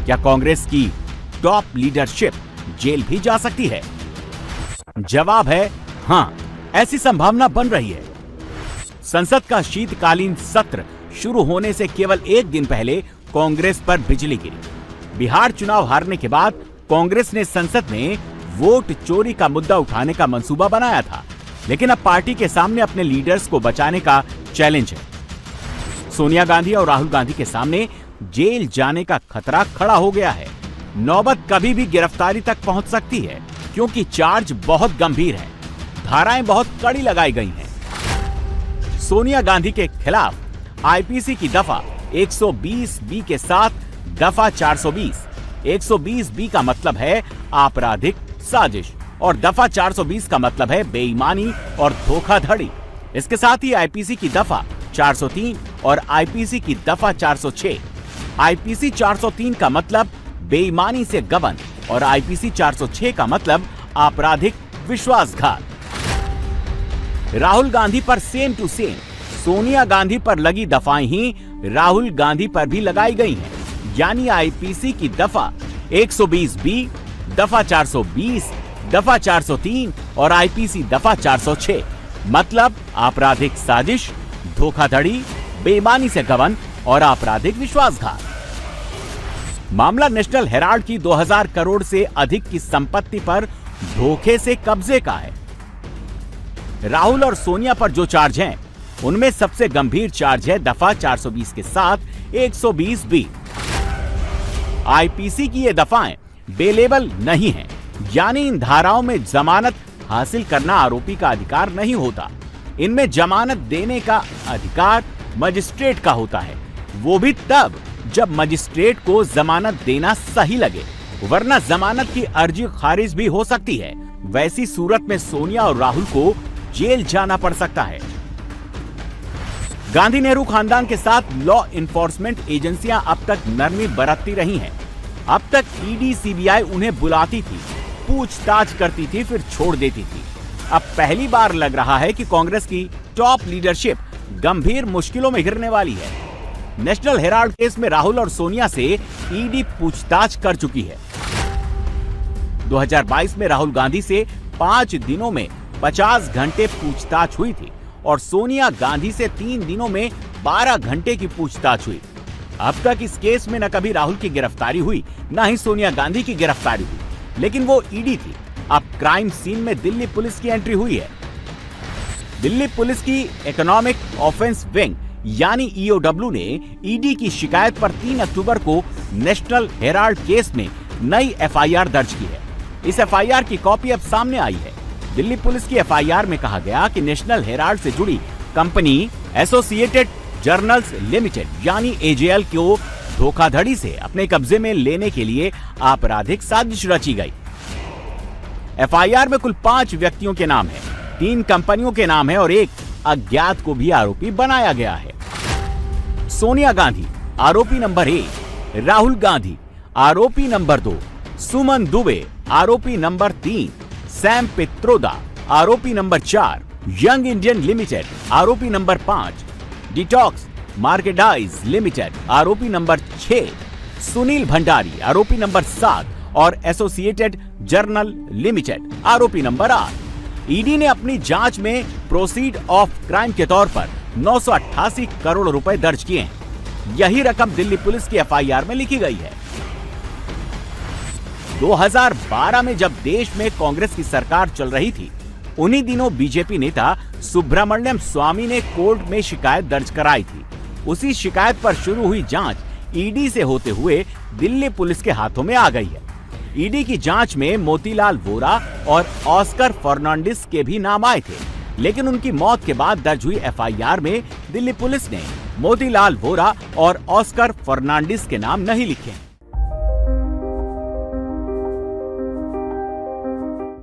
क्या कांग्रेस की top leadership jail भी जा सकती है? जवाब है हां, ऐसी संभावना बन रही है। संसद का शीतकालीन सत्र शुरू होने से केवल एक दिन पहले कांग्रेस पर बिजली गिरी। बिहार चुनाव हारने के बाद कांग्रेस ने संसद में वोट चोरी का मुद्दा उठाने का मंसूबा बनाया था, लेकिन अब पार्टी के सामने अपने लीडर्स को बचाने का चैलेंज है। सोनिया गांधी और राहुल गांधी के सामने जेल जाने का खतरा खड़ा हो गया है। नौबत कभी भी गिरफ्तारी तक पहुंच सकती है, क्योंकि चार्ज बहुत गंभीर है, धाराएं बहुत कड़ी लगाई गई हैं। सोनिया गांधी के खिलाफ आईपीसी की दफा 120 बी के साथ दफा 420। 120 बी का मतलब है आपराधिक साजिश और दफा 420 का मतलब है बेईमानी और धोखाधड़ी। इसके साथ ही आईपीसी की दफा 403 और आईपीसी की दफा 406। आईपीसी 403 का मतलब बेईमानी से गबन और आईपीसी 406 का मतलब आपराधिक विश्वासघात। राहुल गांधी पर same to same Sonia Gandhi पर लगी दफाएं ही राहुल गांधी पर भी लगाई गई हैं, यानी आईपीसी की दफा 120 बी, दफा 420, दफा 403 और आईपीसी दफा 406। मतलब आपराधिक साजिश, धोखाधड़ी, बेईमानी से गबन और आपराधिक विश्वासघात। मामला नेशनल हेराल्ड की 2000 करोड़ से अधिक की संपत्ति पर धोखे से कब्जे का है। राहुल और सोनिया पर जो चार्ज हैं, उनमें सबसे गंभीर चार्ज है दफा 420 के साथ 120 बी। आईपीसी की ये दफाएं बेलेबल नहीं हैं, यानी इन धाराओं में जमानत हासिल करना आरोपी का अधिकार नहीं होता। इनमें जमानत देने का अधिकार मजिस्ट्रेट का होता है, वो भी तब जब मजिस्ट्रेट को जमानत देना सही लगे, वरना जमानत की अर्जी खारिज भी हो सकती है। वैसी सूरत में सोनिया और राहुल को जेल जाना पड़ सकता है। गांधी नेहरू खानदान के साथ लॉ इन्फोर्समेंट एजेंसियां अब तक नरमी बरतती रही हैं। अब तक ईडी, सीबीआई उन्हें बुलाती थी, पूछताछ करती थी, फिर छोड़ देती थी। अब पहली बार लग रहा है कि कांग्रेस की टॉप लीडरशिप गंभीर मुश्किलों में घिरने वाली है। नेशनल हेराल्ड केस में राहुल और सोनिया से ईडी पूछताछ कर चुकी है। 2022 में राहुल गांधी से 5 दिनों में 50 घंटे पूछताछ हुई थी और सोनिया गांधी से 3 दिनों में 12 घंटे की पूछताछ हुई। अब तक इस केस में न कभी राहुल की गिरफ्तारी हुई, न ही सोनिया गांधी की गिरफ्तारी हुई, लेकिन वो ईडी थी। अब क्राइम सीन में दिल्ली पुलिस की एंट्री हुई है। दिल्ली पुलिस की इकोनॉमिक ऑफेंस विंग यानी ईओडब्ल्यू ने ईडी की शिकायत पर 3 अक्टूबर को नेशनल हेराल्ड केस में नई एफआईआर दर्ज की है। इस एफआईआर की कॉपी अब सामने आई है। दिल्ली पुलिस की एफआईआर में कहा गया कि नेशनल हेराल्ड से जुड़ी कंपनी एसोसिएटेड जर्नल्स लिमिटेड यानी एजेएल को धोखाधड़ी से अपने कब्जे में लेने के लिए आपराधिक साजिश रची गई। एफआईआर में कुल 5 व्यक्तियों के नाम है, 3 कंपनियों के नाम है और एक अज्ञात को भी आरोपी बनाया गया है। सोनिया गांधी आरोपी नंबर 1, राहुल गांधी आरोपी नंबर 2, सुमन दुबे आरोपी नंबर 3, सैम पित्रोदा आरोपी नंबर 4, यंग इंडियन लिमिटेड आरोपी नंबर 5, डिटॉक्स मार्केटाइज लिमिटेड आरोपी नंबर 6, सुनील भंडारी आरोपी नंबर 7 और एसोसिएटेड जर्नल लिमिटेड आरोपी नंबर 8। ईडी ने अपनी जांच में प्रोसीड ऑफ क्राइम के तौर पर 988 करोड़ रुपए दर्ज किए हैं। यही रकम दिल्ली पुलिस की एफआईआर में लिखी गई है। 2012 में जब देश में कांग्रेस की सरकार चल रही थी, उन्हीं दिनों बीजेपी नेता सुब्रमण्यम स्वामी ने कोर्ट में शिकायत दर्ज कराई थी। उसी शिकायत पर शुरू हुई जांच ईडी से होते हुए दिल्ली पुलिस के हाथों में आ गई है। ईडी की जांच में मोतीलाल वोरा और ऑस्कर फर्नांडिस के भी नाम आए थे, लेकिन उनकी मौत के बाद दर्ज हुई एफआईआर में दिल्ली पुलिस ने मोतीलाल वोरा और ऑस्कर फर्नांडिस के नाम नहीं लिखे।